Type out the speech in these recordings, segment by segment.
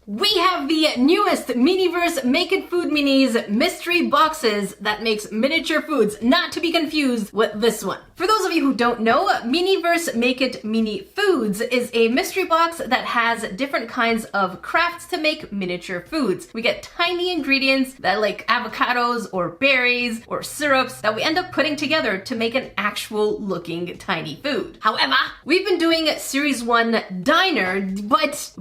We have the newest Miniverse Make It Food Minis mystery boxes that makes miniature foods, not to be confused with this one. For those of you who don't know, Miniverse Make It Mini Foods is a mystery box that has different kinds of crafts to make miniature foods. We get tiny ingredients that like avocados or berries or syrups that we end up putting together to make an actual looking tiny food. However, we've been doing Series 1 Diner, but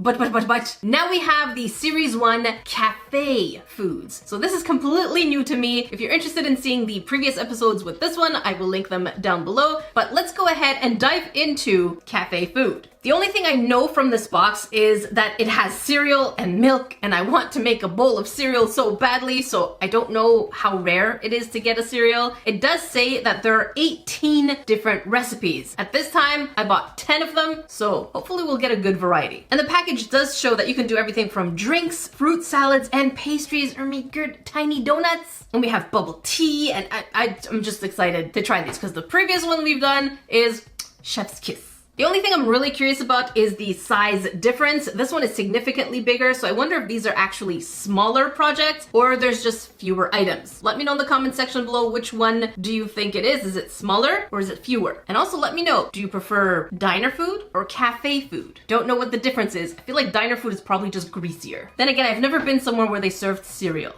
now we have the Series 1 Cafe Foods. So this is completely new to me. If you're interested in seeing the previous episodes with this one, I will link them down below. But let's go ahead and dive into cafe food. The only thing I know from this box is that it has cereal and milk, and I want to make a bowl of cereal so badly, so I don't know how rare it is to get a cereal. It does say that there are 18 different recipes. At this time, I bought 10 of them, so hopefully we'll get a good variety. And the package does show that you can do everything from drinks, fruit salads, and pastries, or make good tiny donuts. And we have bubble tea, and I'm just excited to try these because the previous one we've done is Chef's Kiss. The only thing I'm really curious about is the size difference. This one is significantly bigger, so I wonder if these are actually smaller projects or there's just fewer items. Let me know in the comment section below which one do you think it is. Is it smaller or is it fewer? And also let me know, do you prefer diner food or cafe food? Don't know what the difference is. I feel like diner food is probably just greasier. Then again, I've never been somewhere where they served cereal.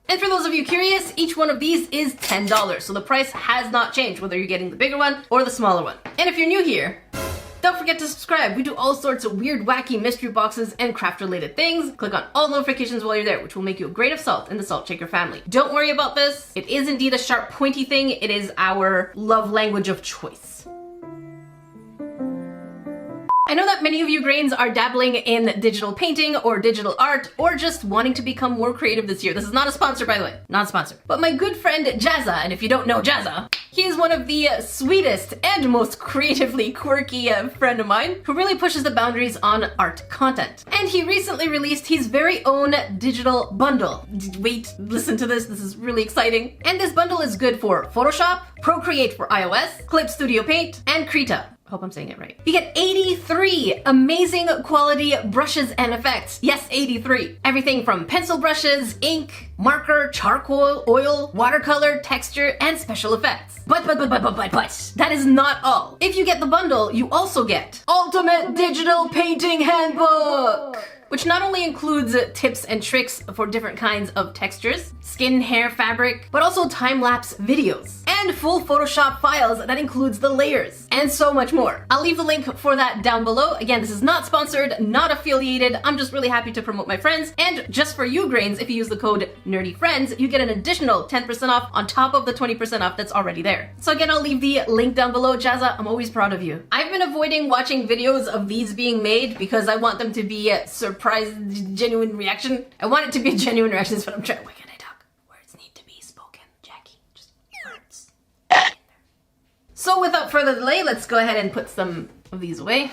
And for those of you curious, each one of these is $10, so the price has not changed whether you're getting the bigger one or the smaller one. And if you're new here, don't forget to subscribe. We do all sorts of weird, wacky mystery boxes and craft-related things. Click on all notifications while you're there, which will make you a grain of salt in the Salt Shaker family. Don't worry about this. It is indeed a sharp, pointy thing. It is our love language of choice. I know that many of you grains are dabbling in digital painting or digital art or just wanting to become more creative this year. This is not a sponsor, by the way, not a sponsor. But my good friend Jazza, and if you don't know Jazza, he is one of the sweetest and most creatively quirky friend of mine who really pushes the boundaries on art content. And he recently released his very own digital bundle. Wait, listen to this. This is really exciting. And this bundle is good for Photoshop, Procreate for iOS, Clip Studio Paint, and Krita. Hope I'm saying it right. You get 83 amazing quality brushes and effects. Yes, 83. Everything from pencil brushes, ink, marker, charcoal, oil, watercolor, texture, and special effects. But, that is not all. If you get the bundle, you also get Ultimate Digital Painting Handbook, which not only includes tips and tricks for different kinds of textures, skin, hair, fabric, but also time-lapse videos, and full Photoshop files that includes the layers, and so much more. I'll leave the link for that down below. Again, this is not sponsored, not affiliated. I'm just really happy to promote my friends. And just for you grains, if you use the code NERDYFRIENDS, you get an additional 10% off on top of the 20% off that's already there. So again, I'll leave the link down below. Jazza, I'm always proud of you. I've been avoiding watching videos of these being made because I want them to be surprise, genuine reaction. I want it to be a genuine reaction, is what I'm trying. Why can't I talk? Words need to be spoken, Jackie. Just words. So without further delay, let's go ahead and put some of these away.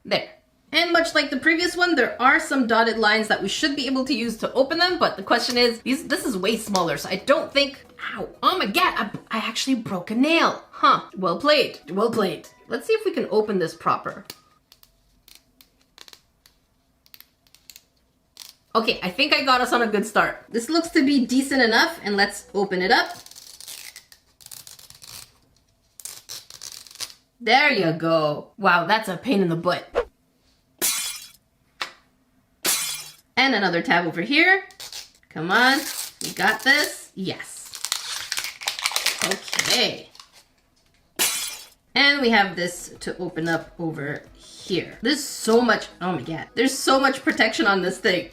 There. And much like the previous one, there are some dotted lines that we should be able to use to open them, but the question is, this is way smaller, so I don't think, ow, oh my god, I actually broke a nail. Huh, well played, well played. Let's see if we can open this proper. Okay, I think I got us on a good start. This looks to be decent enough, and let's open it up. There you go. Wow, that's a pain in the butt. And another tab over here. Come on, we got this. Yes. Okay. And we have this to open up over here. There's so much, oh my god. There's so much protection on this thing.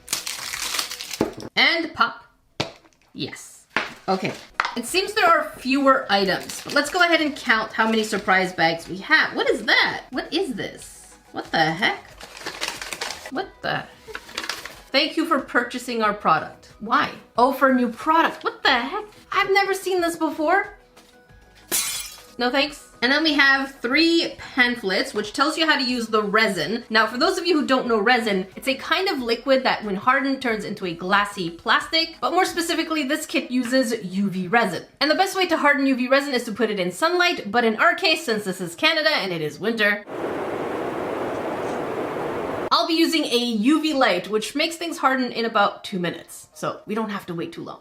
And pop. Yes. Okay. It seems there are fewer items, but let's go ahead and count how many surprise bags we have. What is that? What is this? What the heck? What the? Thank you for purchasing our product. Why? Oh, for a new product. What the heck? I've never seen this before. No thanks. And then we have 3 pamphlets, which tells you how to use the resin. Now, for those of you who don't know resin, it's a kind of liquid that when hardened turns into a glassy plastic, but more specifically, this kit uses UV resin. And the best way to harden UV resin is to put it in sunlight, but in our case, since this is Canada and it is winter, I'll be using a UV light, which makes things harden in about 2 minutes. So we don't have to wait too long.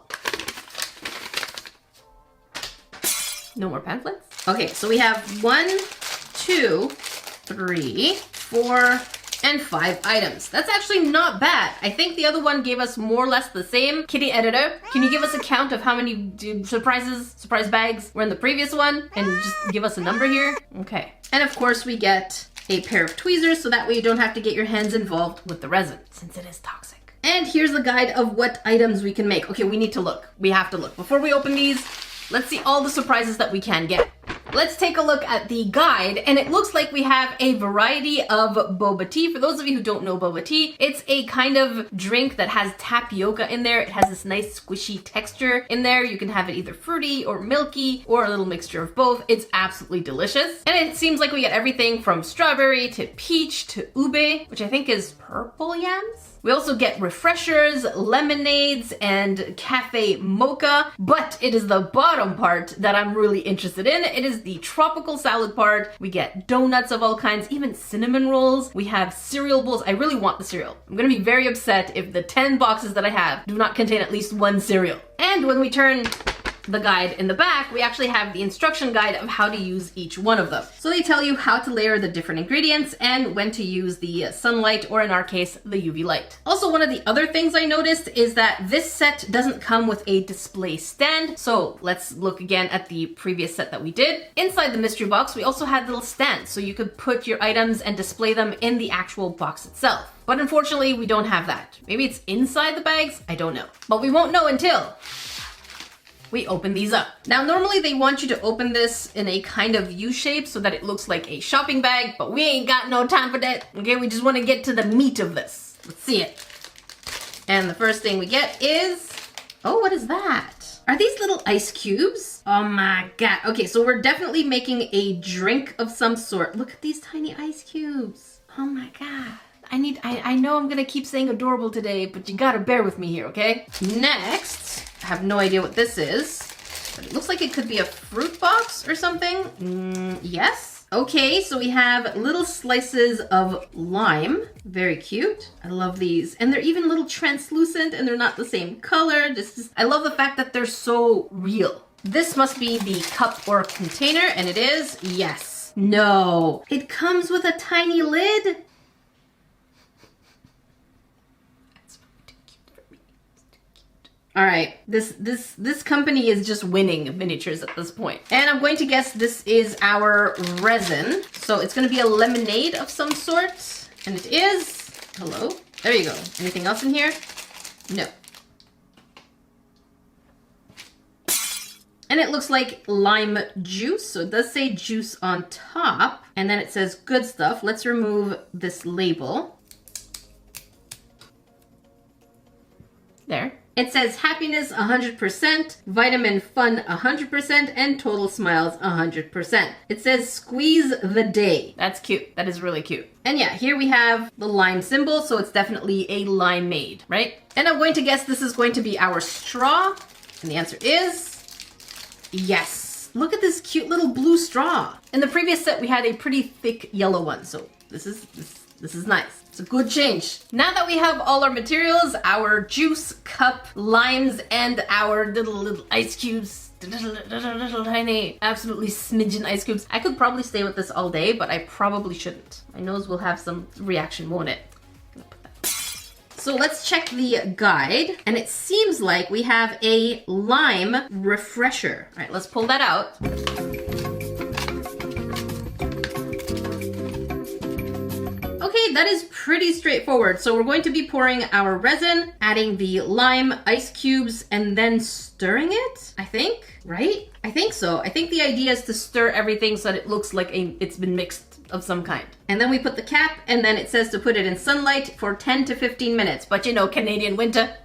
No more pamphlets? Okay, so we have 1, 2, 3, 4, and 5 items. That's actually not bad. I think the other one gave us more or less the same. Kitty editor, can you give us a count of how many surprise bags were in the previous one? And just give us a number here? Okay. And of course we get a pair of tweezers so that way you don't have to get your hands involved with the resin, since it is toxic. And here's a guide of what items we can make. Okay, we need to look. We have to look. Before we open these, let's see all the surprises that we can get. Let's take a look at the guide, and it looks like we have a variety of boba tea. For those of you who don't know boba tea, it's a kind of drink that has tapioca in there. It has this nice squishy texture in there. You can have it either fruity or milky or a little mixture of both. It's absolutely delicious. And it seems like we get everything from strawberry to peach to ube, which I think is purple yams. We also get refreshers, lemonades, and cafe mocha, but it is the bottom part that I'm really interested in. It is the tropical salad part. We get donuts of all kinds, even cinnamon rolls. We have cereal bowls. I really want the cereal. I'm gonna be very upset if the 10 boxes that I have do not contain at least 1 cereal. And when we turn the guide in the back, we actually have the instruction guide of how to use each one of them. So they tell you how to layer the different ingredients and when to use the sunlight, or in our case, the UV light. Also, one of the other things I noticed is that this set doesn't come with a display stand. So let's look again at the previous set that we did. Inside the mystery box, we also had little stands so you could put your items and display them in the actual box itself. But unfortunately, we don't have that. Maybe it's inside the bags, I don't know. But we won't know until we open these up. Now, normally they want you to open this in a kind of U shape so that it looks like a shopping bag, but we ain't got no time for that. Okay, we just want to get to the meat of this. Let's see it. And the first thing we get is, oh, what is that? Are these little ice cubes? Oh my God. Okay, so we're definitely making a drink of some sort. Look at these tiny ice cubes. Oh my God. I know I'm gonna keep saying adorable today, but you gotta bear with me here, okay? Next, I have no idea what this is, but it looks like it could be a fruit box or something. Yes. Okay, so we have little slices of lime. Very cute. I love these. And they're even a little translucent and they're not the same color. I love the fact that they're so real. This must be the cup or container, and it is. Yes. No. It comes with a tiny lid. All right, this company is just winning miniatures at this point. And I'm going to guess this is our resin. So it's gonna be a lemonade of some sort. And it is, hello, there you go. Anything else in here? No. And it looks like lime juice. So it does say juice on top. And then it says good stuff. Let's remove this label. There. It says happiness 100%, vitamin fun 100%, and total smiles 100%. It says squeeze the day. That's cute. That is really cute. And yeah, here we have the lime symbol, so it's definitely a limeade, right? And I'm going to guess this is going to be our straw. And the answer is yes. Look at this cute little blue straw. In the previous set, we had a pretty thick yellow one, so this is nice. It's a good change. Now that we have all our materials, our juice, cup, limes, and our little ice cubes, little tiny, absolutely smidgen ice cubes. I could probably stay with this all day, but I probably shouldn't. My nose will have some reaction, won't it? So let's check the guide, and it seems like we have a lime refresher. All right, let's pull that out. Okay, that is pretty straightforward. So we're going to be pouring our resin, adding the lime ice cubes, and then stirring it, I think, right? I think so. I think the idea is to stir everything so that it looks like it's been mixed of some kind. And then we put the cap, and then it says to put it in sunlight for 10 to 15 minutes. But you know, Canadian winter.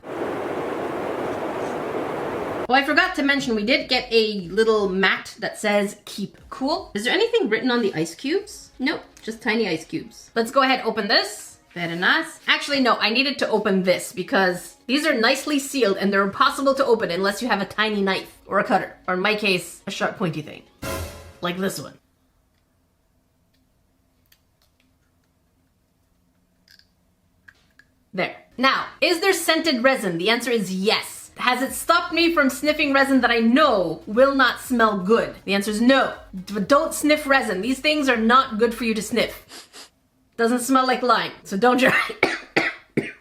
Oh, I forgot to mention, we did get a little mat that says keep cool. Is there anything written on the ice cubes? Nope, just tiny ice cubes. Let's go ahead, open this. Very nice. Actually, no, I needed to open this because these are nicely sealed and they're impossible to open unless you have a tiny knife or a cutter, or in my case, a sharp pointy thing, like this one. There. Now, is there scented resin? The answer is yes. Has it stopped me from sniffing resin that I know will not smell good? The answer is no. But don't sniff resin. These things are not good for you to sniff. Doesn't smell like lime, so don't try it.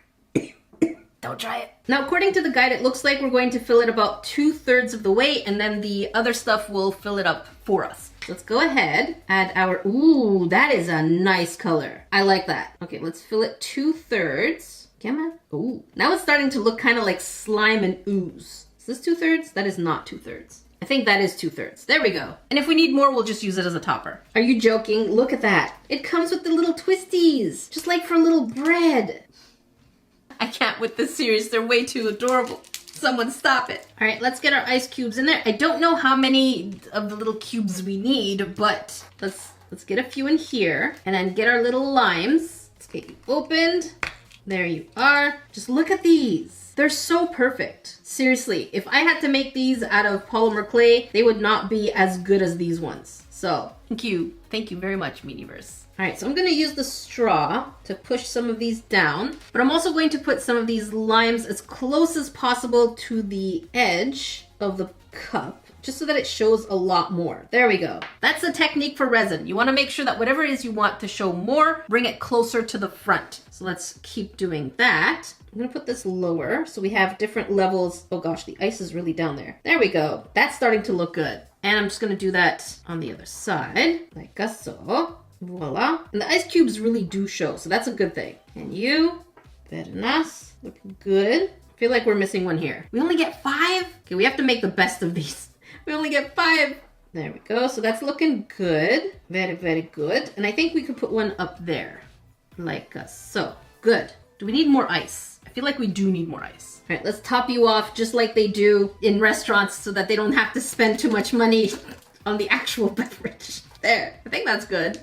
Don't try it. Now, according to the guide, it looks like we're going to fill it about 2/3 of the way, and then the other stuff will fill it up for us. Let's go ahead, add our, ooh, that is a nice color. I like that. Okay, let's fill it 2/3. Come on. Ooh, now it's starting to look kind of like slime and ooze. Is this 2/3? That is not 2/3. I think that is 2/3. There we go. And if we need more, we'll just use it as a topper. Are you joking? Look at that. It comes with the little twisties, just like for little bread. I can't with this series. They're way too adorable. Someone stop it. All right, let's get our ice cubes in there. I don't know how many of the little cubes we need, but let's get a few in here and then get our little limes. Let's get you opened. There you are. Just look at these. They're so perfect. Seriously, if I had to make these out of polymer clay, they would not be as good as these ones. So, thank you. Thank you very much, Miniverse. All right, so I'm gonna use the straw to push some of these down, but I'm also going to put some of these limes as close as possible to the edge of the cup, just so that it shows a lot more. There we go. That's the technique for resin. You wanna make sure that whatever it is you want to show more, bring it closer to the front. So let's keep doing that. I'm gonna put this lower so we have different levels. Oh gosh, the ice is really down there. There we go. That's starting to look good. And I'm just gonna do that on the other side, like so. Voila. And the ice cubes really do show, so that's a good thing. And you, very nice, look good. I feel like we're missing one here. We only get 5? Okay, we have to make the best of these. We only get 5. There we go. So that's looking good. Very, very good. And I think we could put one up there. Like so. Good. Do we need more ice? I feel like we do need more ice. All right, let's top you off just like they do in restaurants so that they don't have to spend too much money on the actual beverage. There. I think that's good.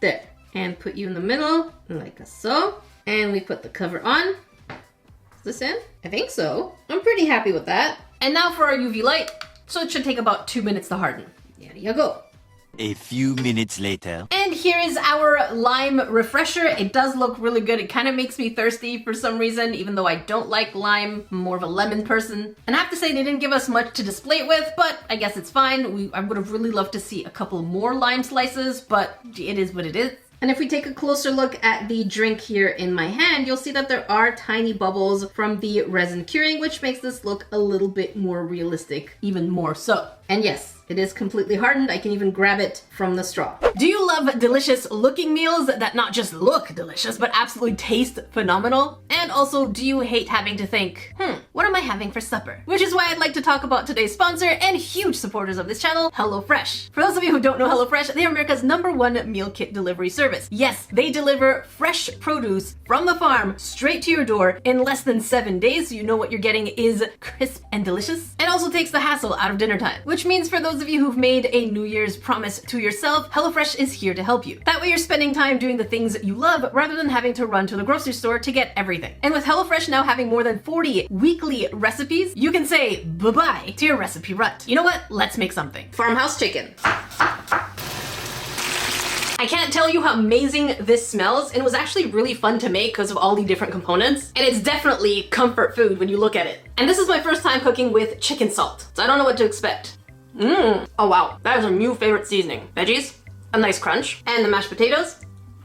There. And put you in the middle, like so. And we put the cover on. Is this in? I think so. I'm pretty happy with that. And now for our UV light. So it should take about 2 minutes to harden. There you go. A few minutes later. And here is our lime refresher. It does look really good. It kind of makes me thirsty for some reason, even though I don't like lime. I'm more of a lemon person. And I have to say they didn't give us much to display it with, but I guess it's fine. I would have really loved to see a couple more lime slices, but it is what it is. And if we take a closer look at the drink here in my hand, you'll see that there are tiny bubbles from the resin curing, which makes this look a little bit more realistic, even more so. And yes, it is completely hardened. I can even grab it from the straw. Do you love delicious looking meals that not just look delicious, but absolutely taste phenomenal? And also, do you hate having to think, what am I having for supper? Which is why I'd like to talk about today's sponsor and huge supporters of this channel, HelloFresh. For those of you who don't know HelloFresh, they are America's #1 meal kit delivery service. Yes, they deliver fresh produce from the farm straight to your door in less than 7 days, so you know what you're getting is crisp and delicious. And also takes the hassle out of dinner time, which means for those of you who've made a New Year's promise to yourself, HelloFresh is here to help you. That way you're spending time doing the things that you love rather than having to run to the grocery store to get everything. And with HelloFresh now having more than 40 weekly recipes, you can say bye-bye to your recipe rut. You know what? Let's make something. Farmhouse chicken. I can't tell you how amazing this smells, and it was actually really fun to make because of all the different components. And it's definitely comfort food when you look at it. And this is my first time cooking with chicken salt, so I don't know what to expect. Oh wow, that is a new favorite seasoning. Veggies, a nice crunch, and the mashed potatoes.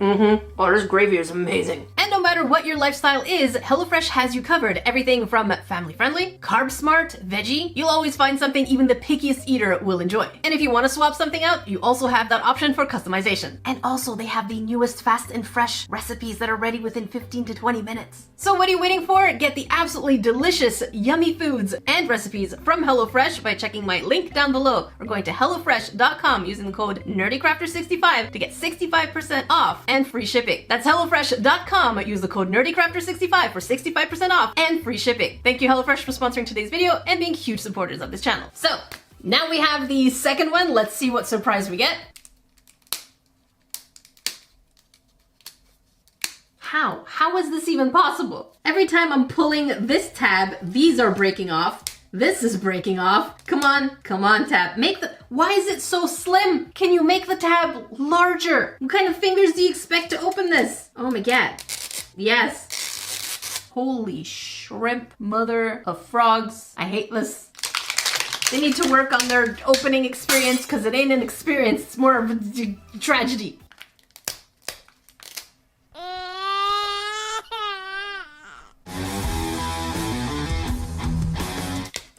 Oh, this gravy is amazing. And no matter what your lifestyle is, HelloFresh has you covered. Everything from family friendly, carb smart, veggie. You'll always find something even the pickiest eater will enjoy. And if you want to swap something out, you also have that option for customization. And also they have the newest fast and fresh recipes that are ready within 15 to 20 minutes. So what are you waiting for? Get the absolutely delicious, yummy foods and recipes from HelloFresh by checking my link down below or going to HelloFresh.com using the code NERDYCRAFTER65 to get 65% off and free shipping. That's HelloFresh.com use the code NERDYCRAFTER65 for 65% off and free shipping. Thank you HelloFresh for sponsoring today's video and being huge supporters of this channel. So, now we have the second one. Let's see what surprise we get. How? How is this even possible? Every time I'm pulling this tab, these are breaking off. This is breaking off. Come on tab. Why is it so slim? Can you make the tab larger? What kind of fingers do you expect to open this? Oh my god. Yes. Holy shrimp, mother of frogs. I hate this. They need to work on their opening experience because it ain't an experience. It's more of a tragedy.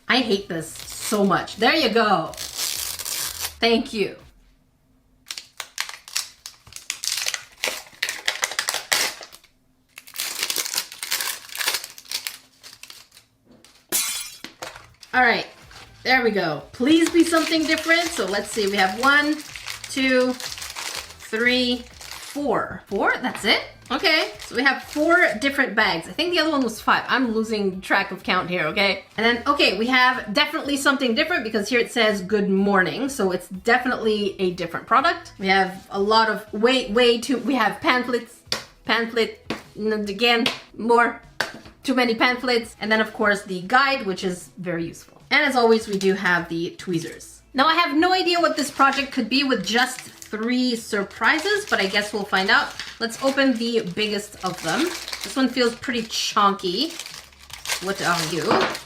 I hate this so much. There you go. Thank you. All right, there we go. Please be something different. So let's see, we have 1, 2, 3, 4. 4, that's it? Okay, so we have 4 different bags. I think the other one was 5. I'm losing track of count here, okay? And then, okay, we have definitely something different because here it says good morning. So it's definitely a different product. We have a lot of, we have pamphlets, and again, too many pamphlets. And then of course the guide, which is very useful. And as always, we do have the tweezers. Now I have no idea what this project could be with just 3 surprises, but I guess we'll find out. Let's open the biggest of them. This one feels pretty chunky. What are you?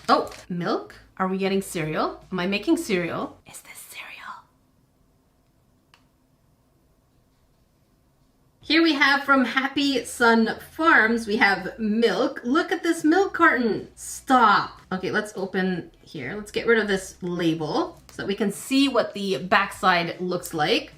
Oh, milk? Are we getting cereal? Am I making cereal? Is this cereal? Here we have from Happy Sun Farms, we have milk. Look at this milk carton. Stop. Okay, let's open here. Let's get rid of this label so that we can see what the backside looks like.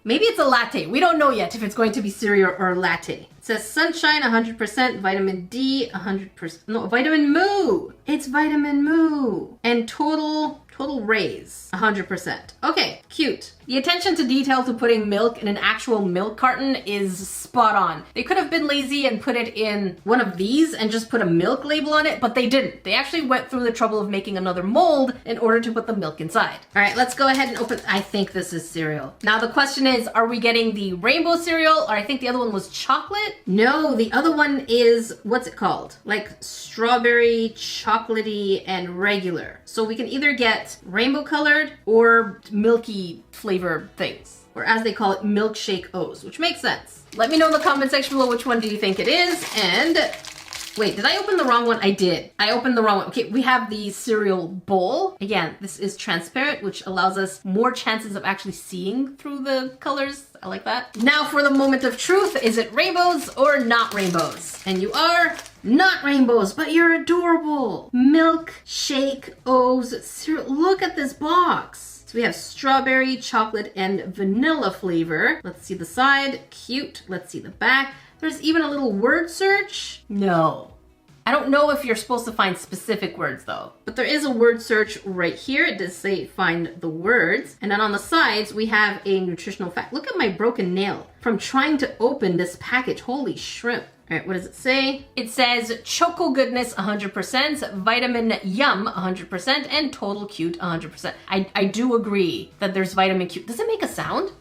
Maybe it's a latte. We don't know yet if it's going to be cereal or latte. It says sunshine 100%, vitamin D 100%. No, vitamin Moo. It's vitamin Moo. And total raise 100%. Okay, cute. The attention to detail to putting milk in an actual milk carton is spot on. They could have been lazy and put it in one of these and just put a milk label on it, but they didn't. They actually went through the trouble of making another mold in order to put the milk inside. All right, let's go ahead and open. I think this is cereal. Now the question is, are we getting the rainbow cereal? Or I think the other one was chocolate? No, the other one is, what's it called? Like strawberry, chocolatey, and regular. So we can either get rainbow colored or milky flavor things, or as they call it, milkshake O's, which makes sense. Let me know in the comment section below which one do you think it is. And wait, did I open the wrong one? I did. I opened the wrong one. Okay, we have the cereal bowl. Again, this is transparent, which allows us more chances of actually seeing through the colors. I like that. Now for the moment of truth, is it rainbows or not rainbows? And you are not rainbows, but you're adorable. Milkshake O's cereal. Look at this box. So we have strawberry, chocolate, and vanilla flavor. Let's see the side. Cute. Let's see the back. There's even a little word search. No. I don't know if you're supposed to find specific words though, but there is a word search right here. It does say find the words. And then on the sides, we have a nutritional fact. Look at my broken nail from trying to open this package. Holy shrimp. All right, what does it say? It says Choco Goodness 100%, Vitamin Yum 100%, and Total Cute 100%. I do agree that there's Vitamin Cute. Does it make a sound?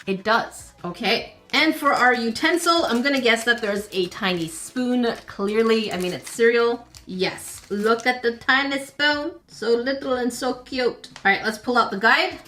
It does. Okay. And for our utensil, I'm gonna guess that there's a tiny spoon. Clearly, I mean, it's cereal. Yes. Look at the tiny spoon. So little and so cute. All right, let's pull out the guide.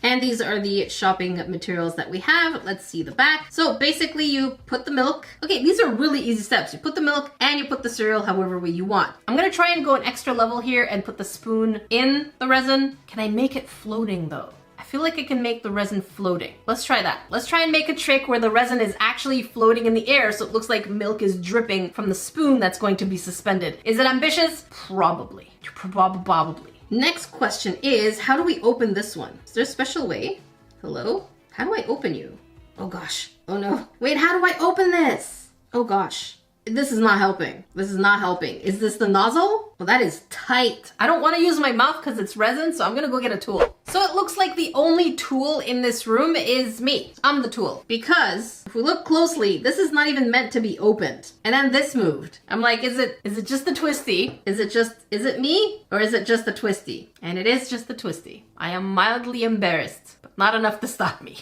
And these are the shopping materials that we have. Let's see the back. So basically you put the milk. Okay, these are really easy steps. You put the milk and you put the cereal however way you want. I'm gonna try and go an extra level here and put the spoon in the resin. Can I make it floating though? I feel like I can make the resin floating. Let's try that. Let's try and make a trick where the resin is actually floating in the air so it looks like milk is dripping from the spoon that's going to be suspended. Is it ambitious? Probably. Probably. Next question is, how do we open this one? Is there a special way? Hello? How do I open you? Oh gosh. Oh no. Wait, how do I open this? Oh gosh. This is not helping. This is not helping. Is this the nozzle? Well, that is tight. I don't want to use my mouth because it's resin, so I'm gonna go get a tool. So it looks like the only tool in this room is me. I'm the tool. Because if we look closely, this is not even meant to be opened. And then this moved. I'm like, is it just the twisty? Is it me? Or is it just the twisty? And it is just the twisty. I am mildly embarrassed, but not enough to stop me.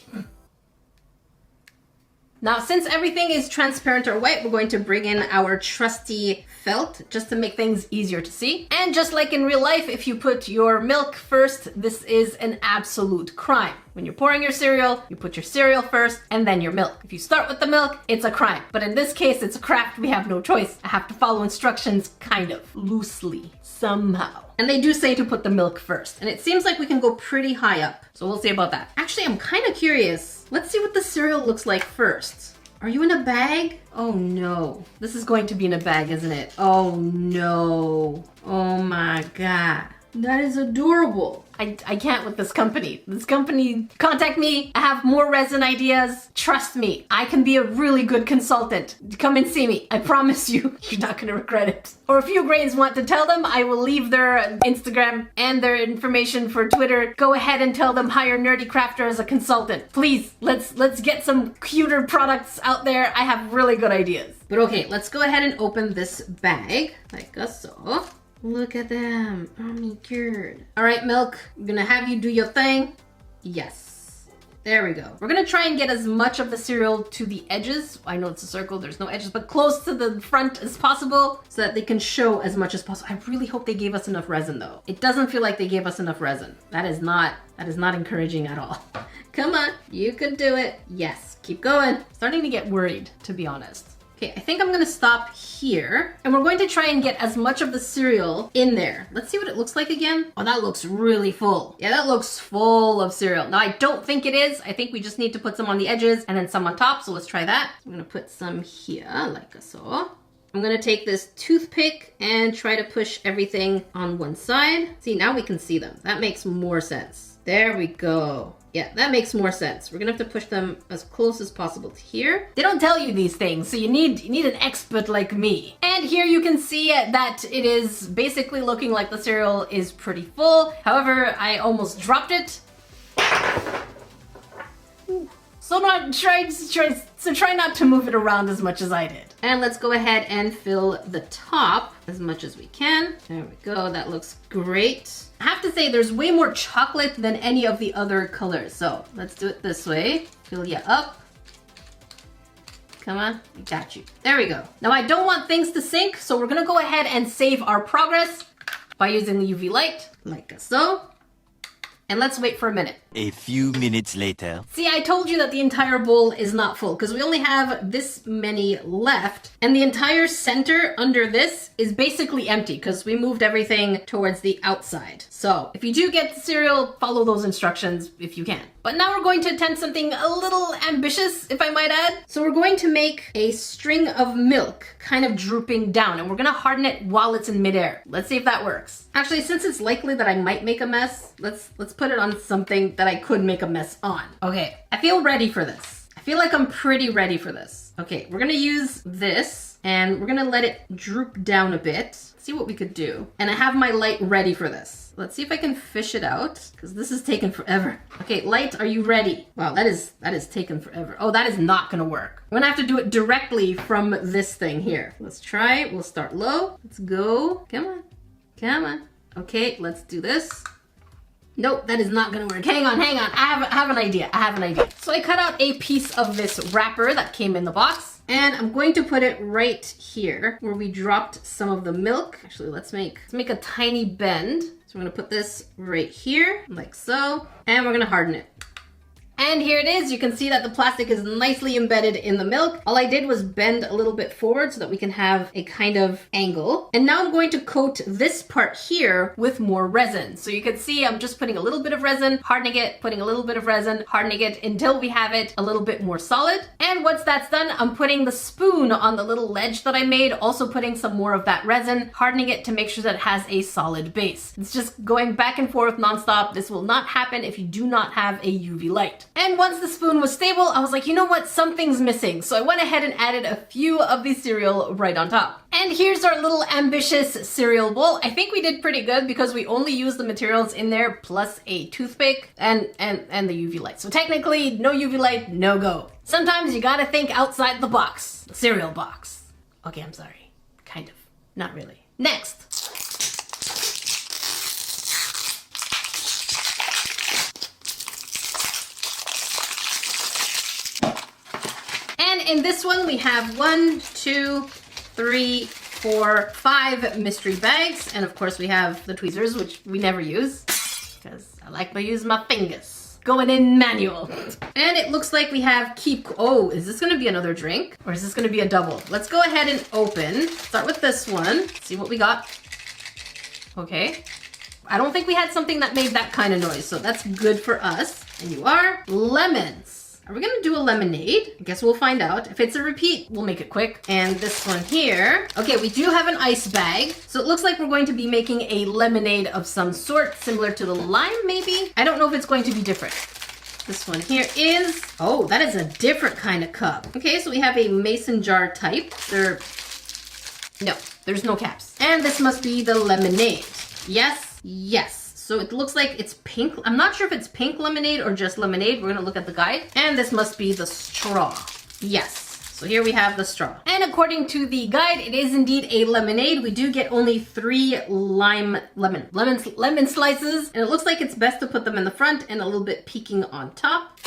Now, since everything is transparent or white, we're going to bring in our trusty felt just to make things easier to see. And just like in real life, if you put your milk first, this is an absolute crime. When you're pouring your cereal, you put your cereal first and then your milk. If you start with the milk, it's a crime. But in this case, it's a craft. We have no choice. I have to follow instructions kind of loosely, somehow. And they do say to put the milk first. And it seems like we can go pretty high up. So we'll see about that. Actually, I'm kind of curious. Let's see what the cereal looks like first. Are you in a bag? Oh no. This is going to be in a bag, isn't it? Oh no. Oh my God. That is adorable. I can't with this company. This company, contact me. I have more resin ideas. Trust me, I can be a really good consultant. Come and see me. I promise you, you're not gonna regret it. Or if you Grains want to tell them, I will leave their Instagram and their information for Twitter. Go ahead and tell them hire Nerdy Crafter as a consultant. Please, let's get some cuter products out there. I have really good ideas. But okay, let's go ahead and open this bag like so. Look at them. Oh my God. All right, milk, I'm gonna have you do your thing. Yes. There we go. We're gonna try and get as much of the cereal to the edges. I know it's a circle, there's no edges, but close to the front as possible so that they can show as much as possible. I really hope they gave us enough resin though. It doesn't feel like they gave us enough resin. That is not encouraging at all. Come on, you can do it. Yes, keep going. Starting to get worried, to be honest. Okay, I think I'm gonna stop here and we're going to try and get as much of the cereal in there. Let's see what it looks like again. Oh, that looks really full. Yeah, that looks full of cereal. Now, I don't think it is. I think we just need to put some on the edges and then some on top. So let's try that. I'm gonna put some here like so. I'm gonna take this toothpick and try to push everything on one side. See, now we can see them. That makes more sense. There we go. Yeah, that makes more sense. We're gonna have to push them as close as possible to here. They don't tell you these things, so you need an expert like me. And here you can see that it is basically looking like the cereal is pretty full. However, I almost dropped it. So try not to move it around as much as I did. And let's go ahead and fill the top as much as we can. There we go, that looks great. I have to say there's way more chocolate than any of the other colors. So let's do it this way. Fill you up. Come on, I got you. There we go. Now I don't want things to sink, so we're gonna go ahead and save our progress by using the UV light, like so. And let's wait for a minute. A few minutes later. See, I told you that the entire bowl is not full because we only have this many left. And the entire center under this is basically empty because we moved everything towards the outside. So if you do get the cereal, follow those instructions if you can. But now we're going to attempt something a little ambitious, if I might add. So we're going to make a string of milk kind of drooping down and we're gonna harden it while it's in midair. Let's see if that works. Actually, since it's likely that I might make a mess, let's put it on something that I could make a mess on. Okay, I feel ready for this. I feel like I'm pretty ready for this. Okay, we're gonna use this and we're gonna let it droop down a bit. See what we could do. And I have my light ready for this. Let's see if I can fish it out because this is taking forever. Okay, light, are you ready? Wow, that is taking forever. Oh, that is not gonna work. I'm gonna have to do it directly from this thing here. Let's try, we'll start low. Let's go, come on, come on. Okay, let's do this. Nope, that is not gonna work. Hang on. I have an idea. So I cut out a piece of this wrapper that came in the box and I'm going to put it right here where we dropped some of the milk. Actually, let's make a tiny bend. So we're gonna put this right here like so, and we're gonna harden it. And here it is. You can see that the plastic is nicely embedded in the milk. All I did was bend a little bit forward so that we can have a kind of angle. And now I'm going to coat this part here with more resin. So you can see I'm just putting a little bit of resin, hardening it, putting a little bit of resin, hardening it until we have it a little bit more solid. And once that's done, I'm putting the spoon on the little ledge that I made, also putting some more of that resin, hardening it to make sure that it has a solid base. It's just going back and forth nonstop. This will not happen if you do not have a UV light. right. And once the spoon was stable, I was like, you know what? Something's missing. So I went ahead and added a few of the cereal right on top. And here's our little ambitious cereal bowl. I think we did pretty good because we only used the materials in there plus a toothpick and the UV light. So technically, no UV light, no go. Sometimes you gotta think outside the box. The cereal box. Okay, I'm sorry. Kind of. Not really. Next. And in this one, we have 1, 2, 3, 4, 5 mystery bags. And of course, we have the tweezers, which we never use because I like to use my fingers. Going in manual. And it looks like we have oh, is this gonna be another drink? Or is this gonna be a double? Let's go ahead and open. Start with this one. See what we got. Okay. I don't think we had something that made that kind of noise, so that's good for us. And you are lemons. Are we gonna do a lemonade? I guess we'll find out. If it's a repeat, we'll make it quick. And this one here. Okay, we do have an ice bag. So it looks like we're going to be making a lemonade of some sort, similar to the lime, maybe? I don't know if it's going to be different. This one here is, oh, that is a different kind of cup. Okay, so we have a mason jar type. No, there's no caps. And this must be the lemonade. Yes, yes. So it looks like it's pink. I'm not sure if it's pink lemonade or just lemonade. We're gonna look at the guide. And this must be the straw. Yes. So here we have the straw. And according to the guide, it is indeed a lemonade. We do get only 3 lemon slices. And it looks like it's best to put them in the front and a little bit peeking on top.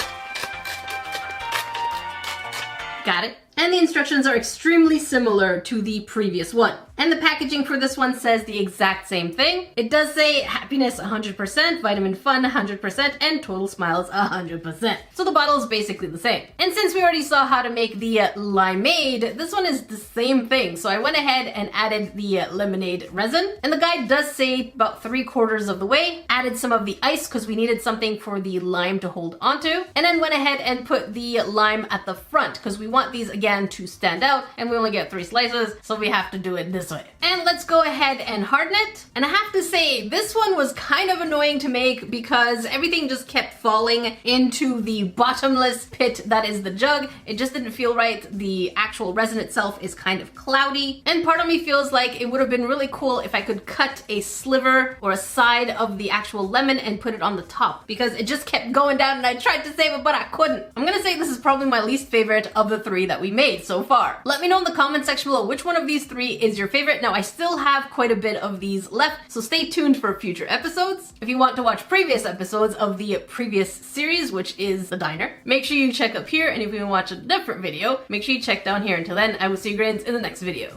Got it. And the instructions are extremely similar to the previous one. And the packaging for this one says the exact same thing. It does say happiness 100%, vitamin fun 100%, and total smiles 100%. So the bottle is basically the same. And since we already saw how to make the limeade, this one is the same thing. So I went ahead and added the lemonade resin. And the guide does say about 3/4 of the way. Added some of the ice because we needed something for the lime to hold onto. And then went ahead and put the lime at the front because we want these again to stand out. And we only get 3 slices, so we have to do it this way. And let's go ahead and harden it. And I have to say, this one was kind of annoying to make because everything just kept falling into the bottomless pit that is the jug. It just didn't feel right. The actual resin itself is kind of cloudy. And part of me feels like it would have been really cool if I could cut a sliver or a side of the actual lemon and put it on the top because it just kept going down and I tried to save it, but I couldn't. I'm gonna say this is probably my least favorite of the 3 that we made so far. Let me know in the comment section below which one of these 3 is your favorite. Now I still have quite a bit of these left, so stay tuned for future episodes. If you want to watch previous episodes of the previous series, which is the diner, make sure you check up here, and if you want to watch a different video, make sure you check down here. Until then, I will see you grades in the next video.